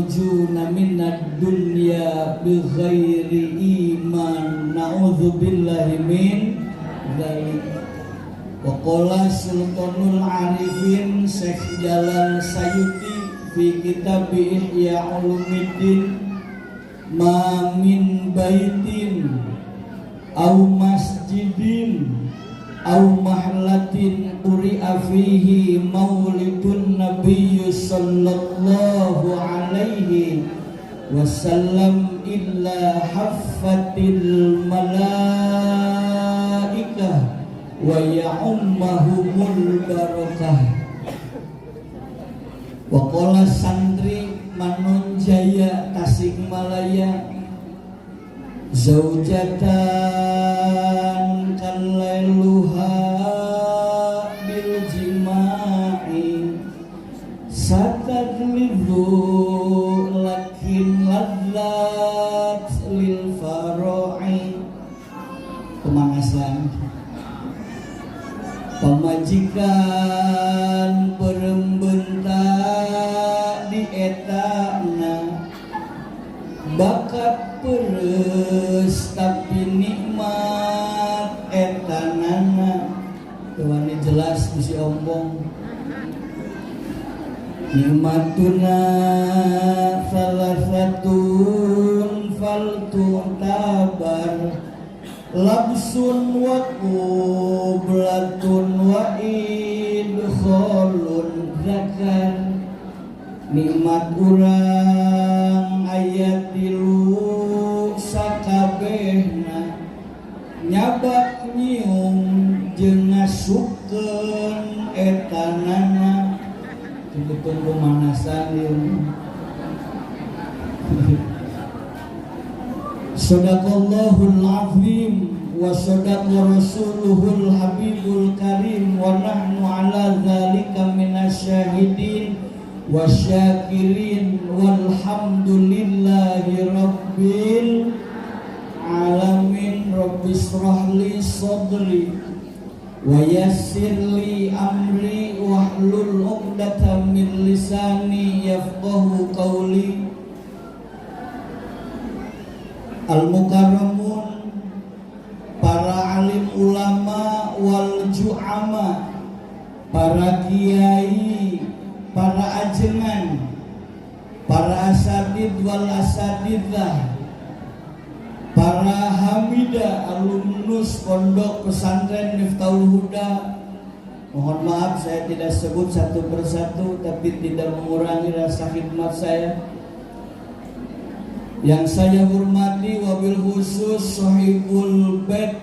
yakhrujuna minad dunya bighairi iman na'udzubillahi min dzalik. Wa qala Sultanul Arifin Syekh Jalal Sayuti fi kitab Ihya Ulumuddin, ma min baitin au masjidin au mahallatin quri'a fihi maulidun nabiyyi sallallahu alaihi wasallam illa haffatil malaikah wa ya'ummahumul barakah. Wa qala santri Manonjaya Tasikmalaya, zaujatan kalailuha bil jima'i satadlidu lakin ladzat lil faro'i. Pemanasan pamajikan perembentak di etana bakat peres tapi nikmat etanana. Tuhan ini jelas mesti ombong. Nikmatuna salasatun faltu'tabar labsun wa qublatun wa idkhalun zakar. Nikmat urang ayat tilu sakabehna nyabak nyium jeung ngasupkeun etanana. Tunggu pemanasan ieu. Shadaqallahul azim wa shadaqa rasuluhul habibul karim wa nahnu ala dzalika minasyahidin wasyakirin walhamdulillahi rabbil alamin. Rabbis shrahli sadri wa yassirli amri wahlul 'uqdatam min lisani yafqahu qawli. Al-mukarramun, para alim ulama wal ju'ama, para kiai, para ajengan, para asadid wal asadidah, para hamidah, alumnus pondok pesantren Miftahul Huda. Mohon maaf saya tidak sebut satu persatu, tapi tidak mengurangi rasa khidmat saya. Yang saya hormati wabil khusus Sohibul Bait,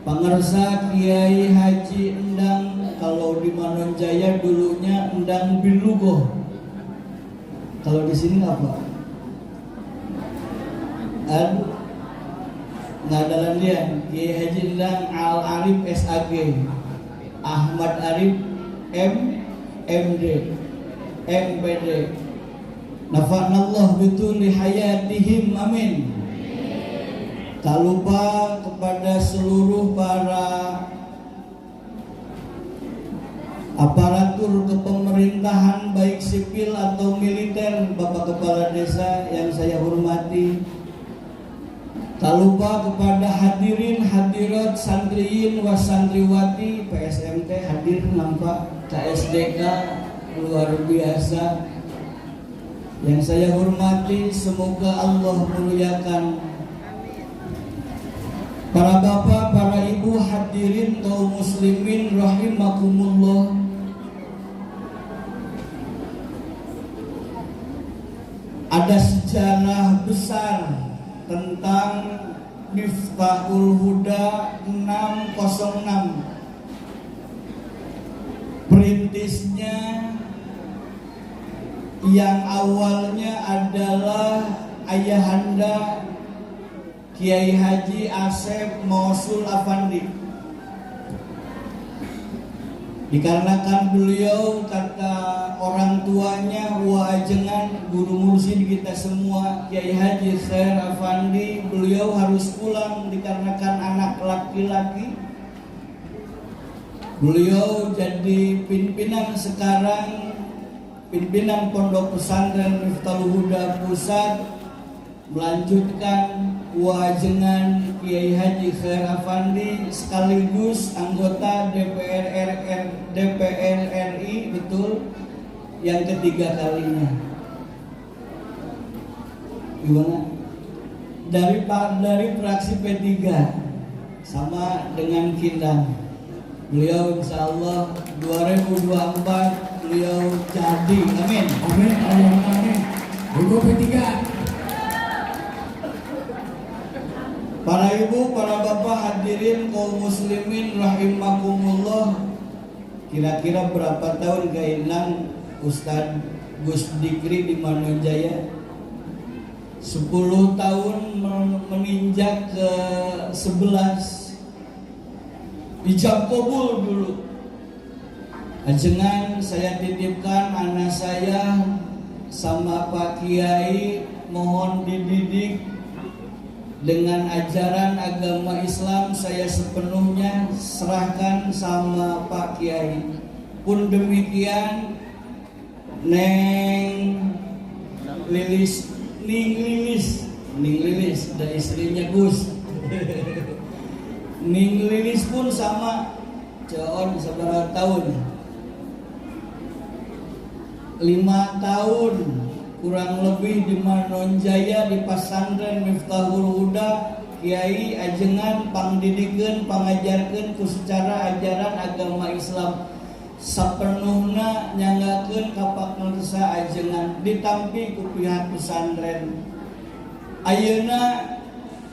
Pangarsa Kiai Haji Endang, kalau di Manonjaya dulunya Endang Bilugoh. Kalau di sini apa? Ngadalan dia Kiai Haji Endang Al Arif SAG, Ahmad Arif MD, MPD. Nafa'nallah bituli hayatihim, amin. Tak lupa kepada seluruh para aparatur kepemerintahan baik sipil atau militer, Bapak Kepala Desa yang saya hormati. Tak lupa kepada hadirin hadirat santriin wasantriwati PSMT hadir nampak, KSDK luar biasa. Yang saya hormati, semoga Allah muliakan para bapak, para ibu, hadirin kaum muslimin rahimakumullah. Ada sejarah besar tentang Miftahul Huda 606. Perintisnya yang awalnya adalah ayahanda Kiai Haji Asep Mausul Afandi. Dikarenakan beliau, kata orang tuanya, wajengan guru mursyid kita semua, Kiai Haji Khair Afandi, beliau harus pulang dikarenakan anak laki-laki. Beliau jadi pimpinan sekarang, pimpinan Pondok Pesantren Miftahul Huda Pusat melanjutkan wajengan Kiai Haji Khair Afandi sekaligus anggota DPR RI betul yang ketiga kalinya. Gimana? Dari fraksi P3 sama dengan Kindang. Beliau insya Allah 2024 beliau jadi. Amin. Amin. Amin. Untuk P3. Para ibu, para bapak hadirin kaum muslimin rahimakumullah. Kira-kira berapa tahun kainan Ustadz Gus Dikri di Manonjaya? 10 tahun menginjak ke 11. Ijab kabul dulu. Ajengan saya titipkan anak saya sama Pak Kiai, mohon dididik dengan ajaran agama Islam. Saya sepenuhnya serahkan sama Pak Kiai. Pun demikian Ning Lilis dan istrinya Gus. Ning Lilis pun sama, John seberapa tahun? 5 tahun kurang lebih di Manonjaya di Pesantren Miftahul Huda. Kiai ajengan pangdidikeun pangajarkeun ku secara ajaran agama Islam sapenuhna nyanggakeun ka pakarsa ajengan ditampi ku pihak pesantren. Ayeuna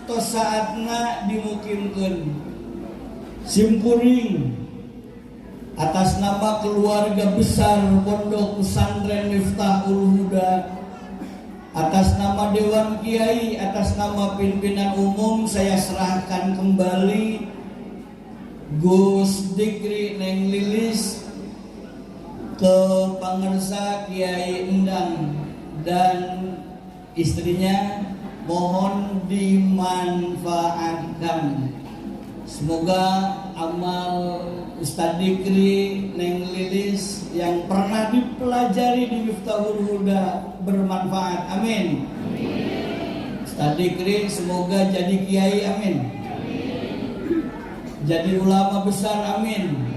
tos saatna dimukimkeun simkuring atas nama keluarga besar Pondok Pesantren Miftahul Huda, atas nama Dewan Kiai, atas nama pimpinan umum, saya serahkan kembali Gus Dikri Neng Lilis ke pangersa Kiai Endang dan istrinya, mohon dimanfaatkan. Semoga amal Ustadz Dikri Neng Lilis yang pernah dipelajari di Miftahul Huda bermanfaat. Amin. Ustadz Dikri semoga jadi kiai. Amin. Jadi ulama besar. Amin.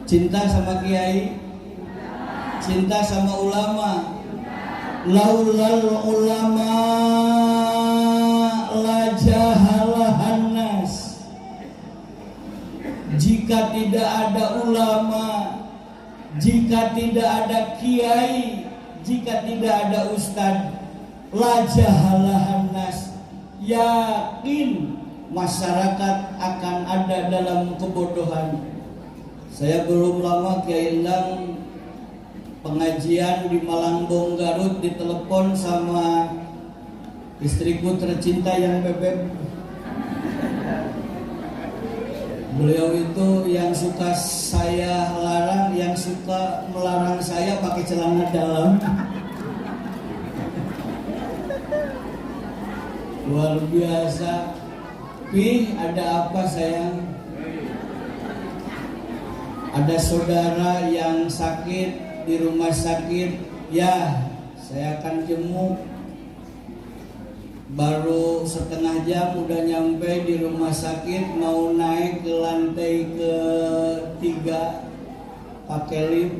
Cinta sama kiai, cinta sama ulama. Laulal ulama la jahalahan nas. Jika tidak ada ulama, jika tidak ada kiai, jika tidak ada ustadz, la jahalahan nas, yakin masyarakat akan ada dalam kebodohan. Saya belum lama Kiai Endang pengajian di Malangbong Garut, ditelepon sama istriku tercinta yang bebek. Beliau itu yang suka saya larang, yang suka melarang saya pakai celana dalam. Luar biasa. Pi, ada apa sayang? Ada saudara yang sakit di rumah sakit. Ya, saya akan jenguk. Baru setengah jam udah nyampe di rumah sakit, mau naik ke lantai ke-3 pakai lift.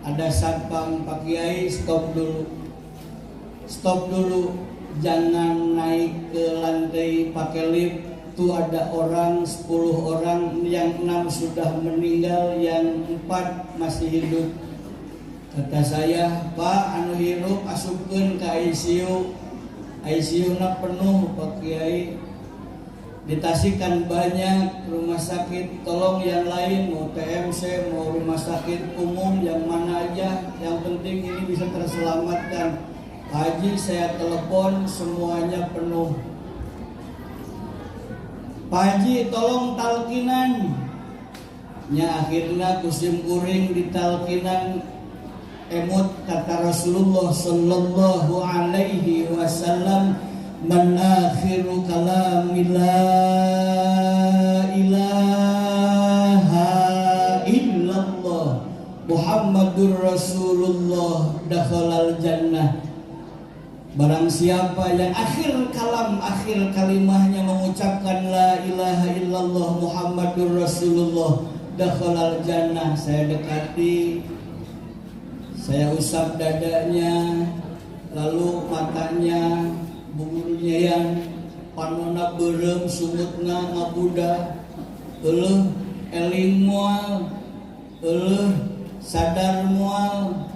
Ada satpam, Pak Kiai stop dulu, jangan naik ke lantai pakai lift. Itu ada orang 10 orang, yang 6 sudah meninggal, yang 4 masih hidup. Kata saya, Pak, anu hirup asupkeun ke ICU. ICU-na penuh Pak Kiai. Di Tasik kan banyak rumah sakit, tolong yang lain, mau TMC, mau rumah sakit umum, yang mana aja, yang penting ini bisa terselamatkan. Haji saya telepon, semuanya penuh. Pak Haji tolong talkinan. Nya akhirnya kusim kuring di talkinan. Emut kata Rasulullah sallallahu alaihi wasallam, man akhiru kalami la ilaha illallah Muhammad Muhammadur Rasulullah dakhalal jannah. Barang siapa yang akhir kalimahnya mengucapkan la ilaha illallah Muhammadur Rasulullah dakhalal jannah, saya dekati, saya usap dadanya, lalu matanya, bulunya yang panona berem, sumutna ngabuda, eling moal, sadar moal,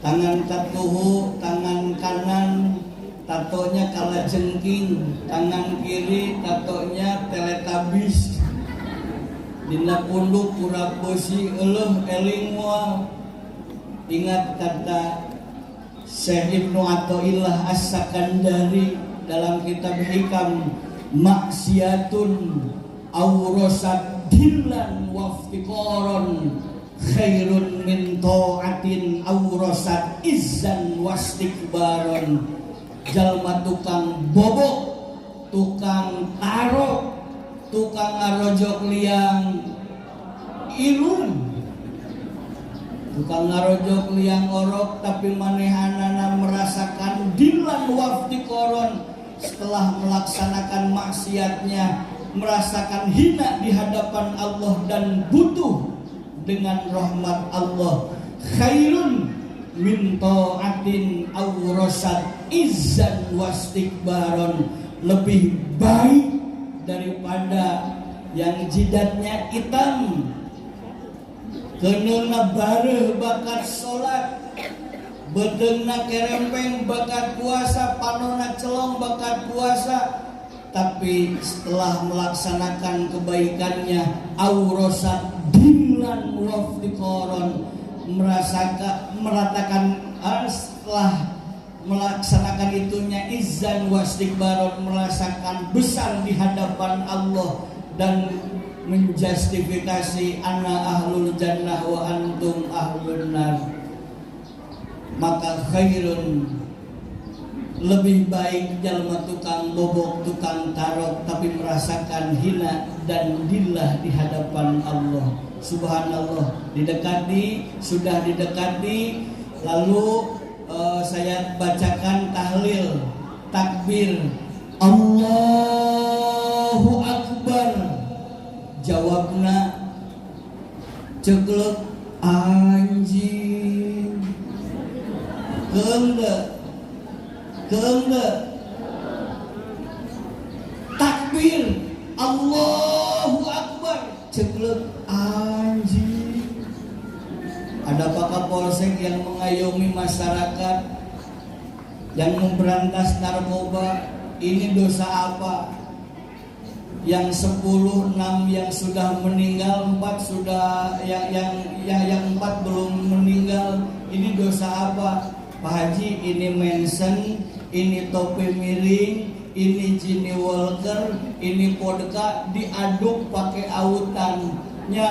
tangan katuhu, tangan kanan tatonya kalajengking, tangan kiri tatonya teletabis, dina punduk kurang besi, eling moal. Ingat kata Syekh Ibnu Athaillah As-Sakandari dalam kitab Hikam, maksiatun awrasat dillan waftiqaron khairun min ta'atin awrasat izzan wastikbaron. Jalma tukang bobok, tukang tarok, tukang ngarojok liang ilung, tukang ngarojok liang orok, tapi manehanana merasakan dilan wafti koron. Setelah melaksanakan maksiatnya, merasakan hina di hadapan Allah dan butuh dengan rahmat Allah. Khairun min ta'atin awrasat izzan wastikbaron. Lebih baik daripada yang jidatnya hitam, kenuna bareh bakat sholat, bedengna kerempeng bakat puasa, panona celong bakat puasa, tapi setelah melaksanakan kebaikannya aurosat dilan waftiqaron, meratakan setelah melaksanakan itunya izzan wastikbaron, merasakan besar di hadapan Allah dan menjustifikasi ana ahlul jannah wa antum ahlun nar. Maka khairun, lebih baik jalma tukang bobok, tukang tarok, tapi merasakan hina dan dillah di hadapan Allah. Subhanallah, sudah didekati, lalu saya bacakan tahlil, takbir, Allahu Akbar. Jawabna ceklek anjing, keengge takbir Allahu Akbar, ceklek anjing. Ada Pak Kapolsek yang mengayomi masyarakat yang memberantas narkoba, ini dosa apa? Yang 10, 6 yang sudah meninggal, 4 sudah yang 4 belum meninggal, ini dosa apa? Pak Haji, ini mention, ini topi miring, ini Jimmy Walker, ini vodka, diaduk pakai autannya,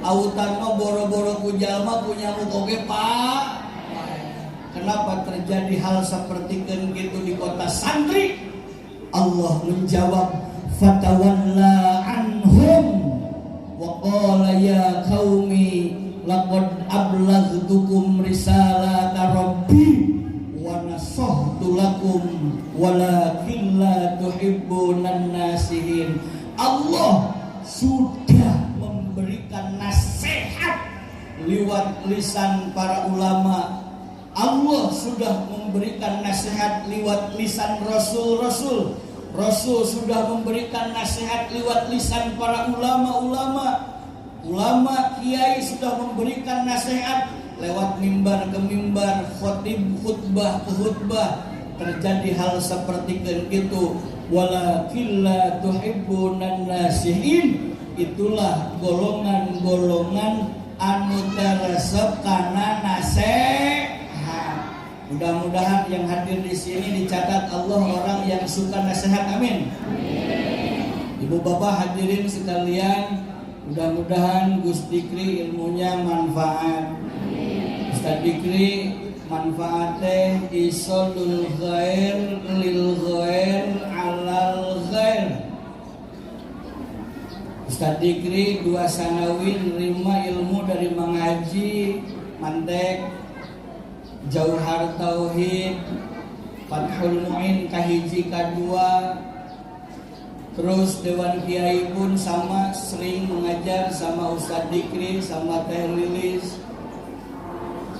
autan mah boro-boro ku jalma punya mukoge Pak. Kenapa terjadi hal seperti gitu di kota santri? Allah menjawab, fatawalla anhum wa qala ya qaumi laqad ablaghtukum risalata rabbi wa nasahtu lakum walakin la tuhibbunan nasihin. Allah sudah memberikan nasihat lewat lisan para ulama. Allah sudah memberikan nasihat lewat lisan Rasul sudah memberikan nasihat lewat lisan para ulama kiai sudah memberikan nasihat lewat mimbar ke mimbar, khotib khutbah ke khutbah. Terjadi hal seperti itu, walakin la tuhibbunan nasihin. Itulah golongan-golongan anu teresep kana nasihat. Mudah-mudahan yang hadir di sini dicatat Allah orang yang suka nasihat. Amin. Ibu bapak hadirin sekalian, mudah-mudahan Gus Dikri ilmunya manfaat. Ustaz Dikri manfaatnya isolul ghair lil ghair alal ghair. Ustadz Dikri 2 sanawi nerima ilmu dari Mang Haji Mantek, Jauhar Tauhid, Fathul Muin kahiji kadua. Terus Dewan Kiai pun sama sering mengajar sama Ustadz Dikri sama Teh Lilis.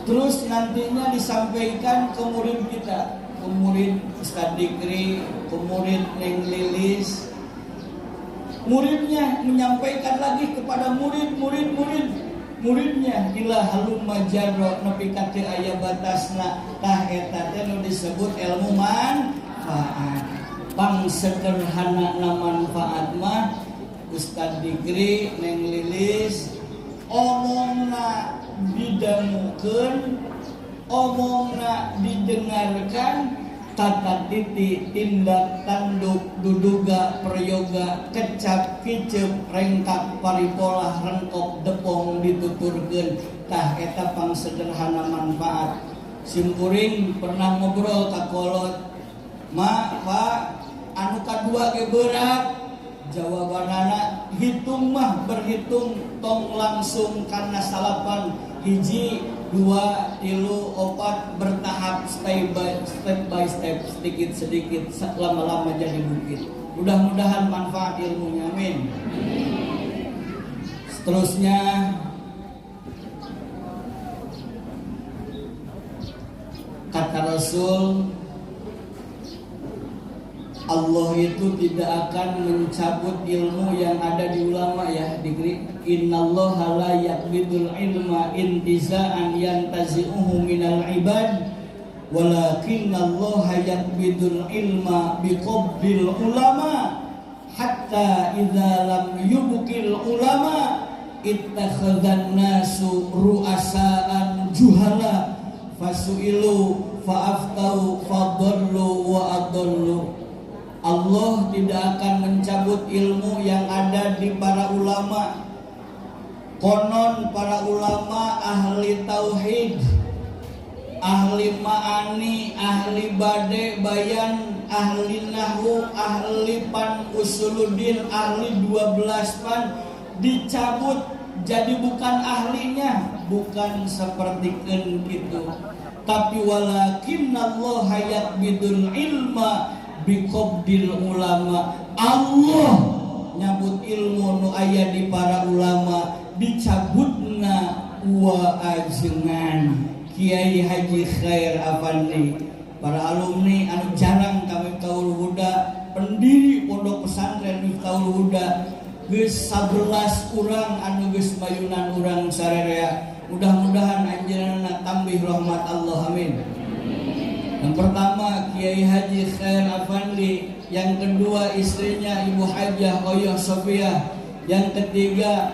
Terus nantinya disampaikan ke murid kita, ke murid Ustadz Dikri, ke murid Neng Lilis. Muridnya menyampaikan lagi kepada muridnya, ila halum majarro nepi ka teu aya batasna, tah eta teh nu disebut ilmu manfaat. Pang sederhana manfaat mah Ustadz Dikri, Neng Lilis omongna didangukeun, omongna didengarkan, tata titi tindak tanduk duduga prayoga kecap kicep rengkak paripolah rengkok depong dituturkeun. Tah eta pang sederhana manfaat. Simkuring pernah ngobrol ka kolot, "Ma, Pak, anu kadua ge berat." Jawabanana hitung mah berhitung tong langsung karena salapan hiji 2, 3, 4 bertahap step by step sedikit lama-lama jadi bukit. Mudah-mudahan manfaat ilmunya, amin. Seterusnya kata Rasul, Allah itu tidak akan mencabut ilmu yang ada di ulama ya. Innallaha la yaqbidul ilma intiza'an yantazi'uhu minal ibad, walakinallaha yaqbidul ilma biqabdil ulama hatta idza lam yubqil ulama ittakhadhan nasu ru'asaan juhala fasu'ilu fa'aftau fadallu wa adallu. Allah tidak akan mencabut ilmu yang ada di para ulama. Konon para ulama ahli tauhid, ahli ma'ani, ahli bade bayan, ahli nahwu, ahli pan usuluddin, ahli 12 pan dicabut jadi bukan ahlinya, bukan seperti gitu. Tapi walakinnallaha yaqbidul ilma biqabdil ulama. Allah nyabut ilmu nu aya di para ulama, dicabutna wa ajengan Kiai Haji Khair Afandi. Para alumni anu jarang kami Miftahul Huda, pendiri pondok pesantren Miftahul Huda, geus 11 urang anu geus mayunan urang sarerea. Mudah-mudahan anjeunna tambih rahmat Allah, amin. Yang pertama Kiai Haji Khair Afandi, yang kedua istrinya Ibu Hajah Oyoh Sofiah, yang ketiga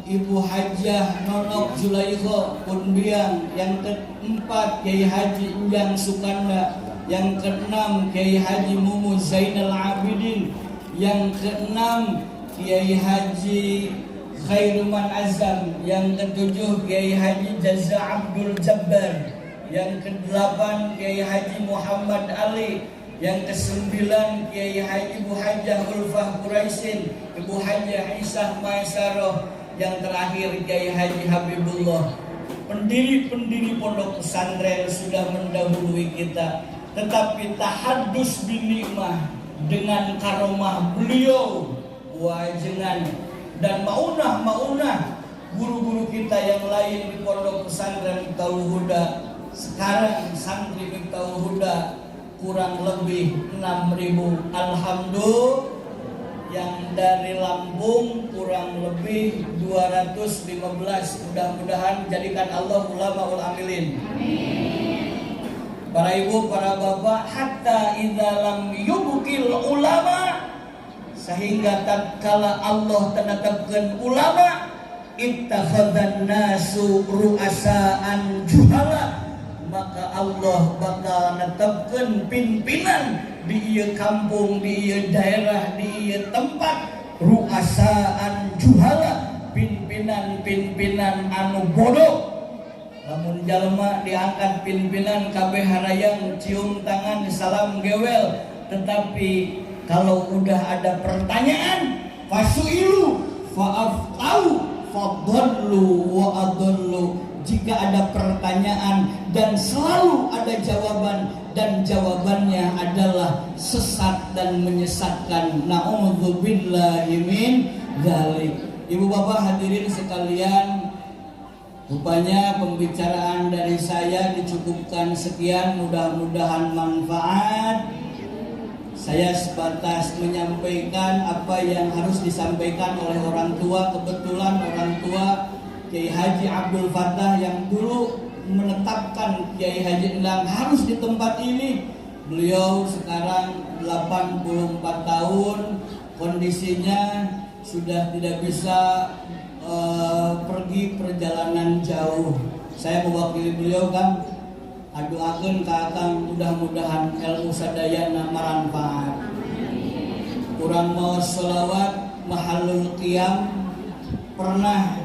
Ibu Hajah Nonok Zulaikho Punbiang, yang keempat Kiai Haji Enjang Sukanda, yang keenam Kiai Haji Mumu Zainal Abidin, yang keenam Kiai Haji Khairuman Azam, yang ketujuh Kiai Haji Jaza Abdul Jabbar, yang ke-8 Kiai Haji Muhammad Ali, yang ke-9 Kiai Haji Ibu Hajah Ulfah Quraisyin, Ibu Hajah Isah Maesaroh, yang terakhir Kiai Haji Habibullah. Pendiri-pendiri pondok pesantren sudah mendahului kita, tetapi tahaddus binikmah dengan karomah beliau wajengan dan maunah guru-guru kita yang lain di pondok pesantren Miftahul Huda. Sekarang santri Miftahul Huda kurang lebih 6.000. Alhamdulillah. Yang dari Lampung kurang lebih 215. Mudah-mudahan jadikan Allah ulamaul amilin. Para ibu, para bapak, hatta idza lam yubqil ulama, sehingga tatkala Allah tenetapkeun ulama, ittakhadhan nasu ru'asaan juhala, maka Allah bakal netepkeun pimpinan di ieu kampung, di ieu daerah, di ieu tempat, ru'asaan juhala, pimpinan-pimpinan anu bodoh. Lamun jalma diangkat pimpinan kabeh harayang cium tangan salam gewel, tetapi kalau udah ada pertanyaan fasu'ilu fa'aftau fadallu wa adallu. Jika ada pertanyaan dan selalu ada jawaban, dan jawabannya adalah sesat dan menyesatkan. Na'udzubillahi min dzalik. Ibu bapak hadirin sekalian, rupanya pembicaraan dari saya dicukupkan sekian, mudah-mudahan manfaat. Saya sebatas menyampaikan apa yang harus disampaikan oleh orang tua. Kebetulan orang tua Kiai Haji Abdul Fattah yang dulu menetapkan Kiai Haji Endang harus di tempat ini. Beliau sekarang 84 tahun, kondisinya sudah tidak bisa pergi perjalanan jauh. Saya mewakili beliau, Kang, aduakeun ka Akang mudah-mudahan ilmu sadayana maranfaat. Urang mau sholawat mahalul qiyam. Pernah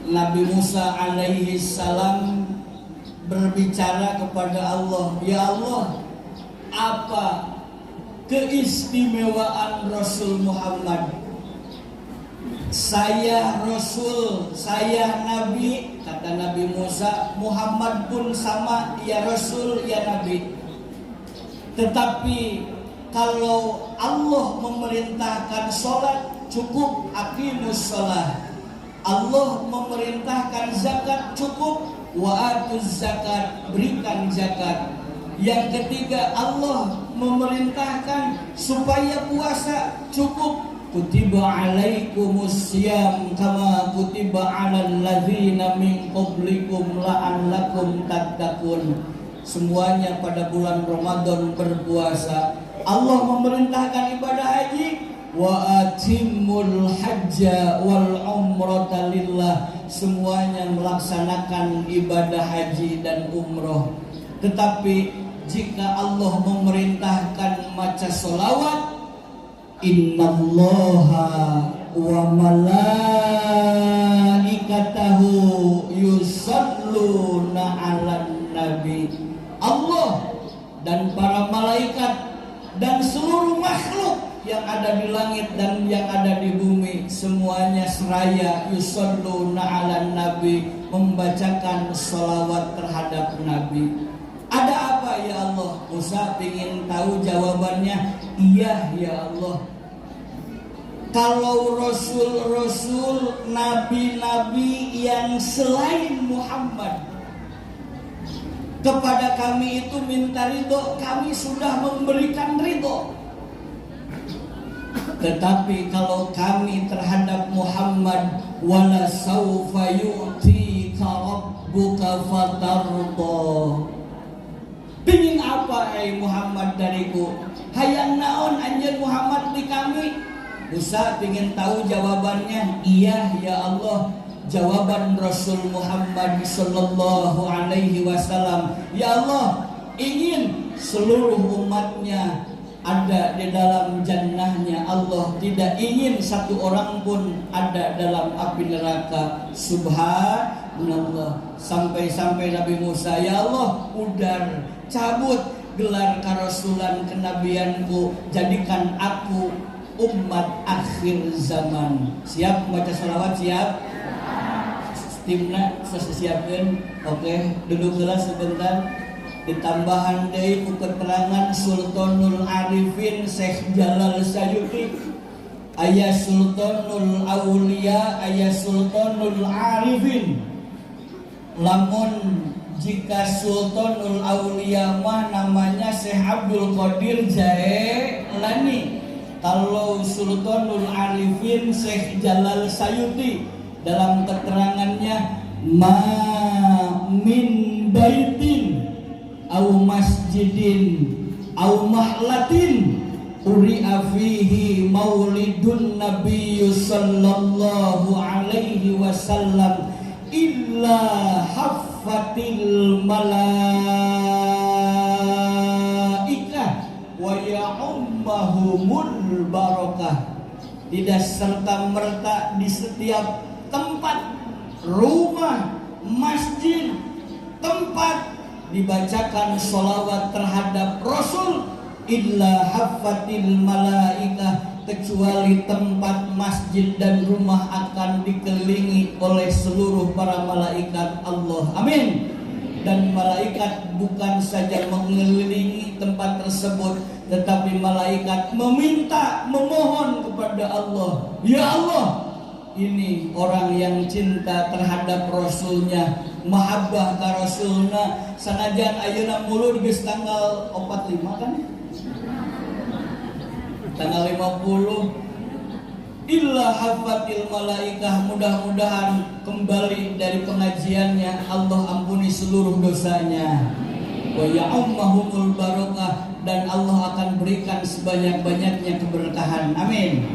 Nabi Musa alaihi salam berbicara kepada Allah, ya Allah, apa keistimewaan Rasul Muhammad? Saya Rasul, saya Nabi, kata Nabi Musa. Muhammad pun sama, ya Rasul, ya Nabi. Tetapi kalau Allah memerintahkan sholat, cukup aqimus sholat. Allah memerintahkan zakat, cukup wa'atuz zakat, berikan zakat. Yang ketiga, Allah memerintahkan supaya puasa, cukup kutiba alaikumus syiyam kama kutiba alal ladzina min qablikum la'allakum tattaqun. Semuanya pada bulan Ramadan berpuasa. Allah memerintahkan ibadah haji, wa atimul hajja wal umrata lillah. Semuanya melaksanakan ibadah haji dan umroh. Tetapi jika Allah memerintahkan maca sholawat, innallaha wa malaikatahu yusalluna 'alan nabi. Allah dan para malaikat dan seluruh makhluk yang ada di langit dan yang ada di bumi, semuanya seraya yusalluna 'alan nabi, membacakan sholawat terhadap Nabi. Ada apa ya Allah? Musa ingin tahu jawabannya. Iya ya Allah. Kalau rasul-rasul, nabi-nabi yang selain Muhammad kepada kami itu minta ridho, kami sudah memberikan ridho. Tetapi kalau kami terhadap Muhammad, wala saufa yu'tika rabbuka fatarda. Pingin apa Muhammad dariku? Hayang naon anjeun Muhammad di kami? Musa ingin tahu jawabannya. Iya ya Allah. Jawaban Rasul Muhammad sallallahu alaihi wasallam, ya Allah, ingin seluruh umatnya ada di dalam jannahnya. Allah tidak ingin satu orang pun ada dalam api neraka. Subhanallah. Sampai-sampai Nabi Musa, ya Allah, udar, cabut gelar karasulan kenabianku, jadikan aku umat akhir zaman. Siap membaca sholawat? Siap? Timna sesiapkan. Oke, duduk kelas sebentar. Ditambahan dari keterangan Sultanul Arifin Syekh Jalal Sayuti, ayah Sultanul Aulia, ayah Sultanul Arifin. Lamun jika Sultanul Aulia mah namanya Syekh Abdul Qadir Jailani. Kalau Sultanul Arifin Syekh Jalal Sayuti, dalam keterangannya, ma min baitin au masjidin au mahlatin uri'a fihi maulidun nabiyyu sallallahu alaihi wasallam illa haffatil malaikah wa ya'ummahumul barakah. Tidak serta merta di setiap tempat, rumah, masjid, tempat dibacakan sholawat terhadap Rasul, illa haffatil malaikah, kecuali tempat masjid dan rumah akan dikelilingi oleh seluruh para malaikat Allah. Amin. Dan malaikat bukan saja mengelilingi tempat tersebut, tetapi malaikat meminta, memohon kepada Allah, ya Allah, ini orang yang cinta terhadap Rasulnya, mahabbah ka Rasulna, sanajan ayeuna mulud geus tanggal 45 kan? Tanggal 50 illa hafatil malaikah, mudah-mudahan kembali dari pengajiannya Allah ampuni seluruh dosanya, wa ya'ummahumul barokah, dan Allah akan berikan sebanyak-banyaknya keberkahan. Amin.